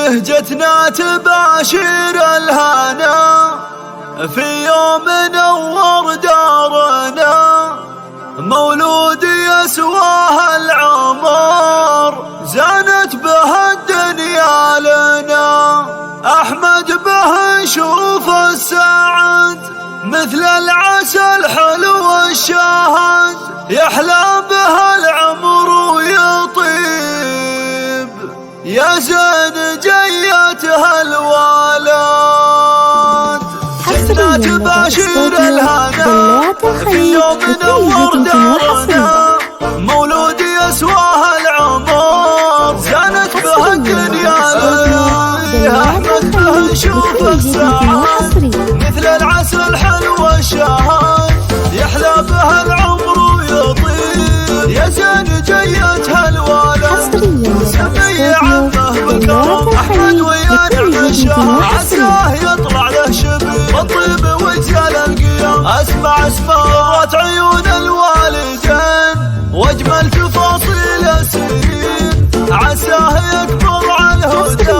بهجتنا تباشر الهنا في يوم نور دارنا، مولود يسواه العمر زانت به الدنيا لنا. أحمد به نشوف السعد مثل العسل حلو الشهد، يحلى به العمر ويطيب يا زين جيته الوالد. جنة تباشر الهنا في يوم نور دارنا، مولود يسواه العمر زانت به الدنيا لنا. أحمد به نشوف السعد مثل العسل حلو الشهد، يحلى به العمر ويطيب يا زين جيته الوالد. سمي عمه بكرم أحمد ويا نعم الشهر، عساه يطلع له شبيب والطيب وجزال القيام. اسمع قرة عيون الوالدين واجمل تفاصيل السنين، عساه يكبر على الهدى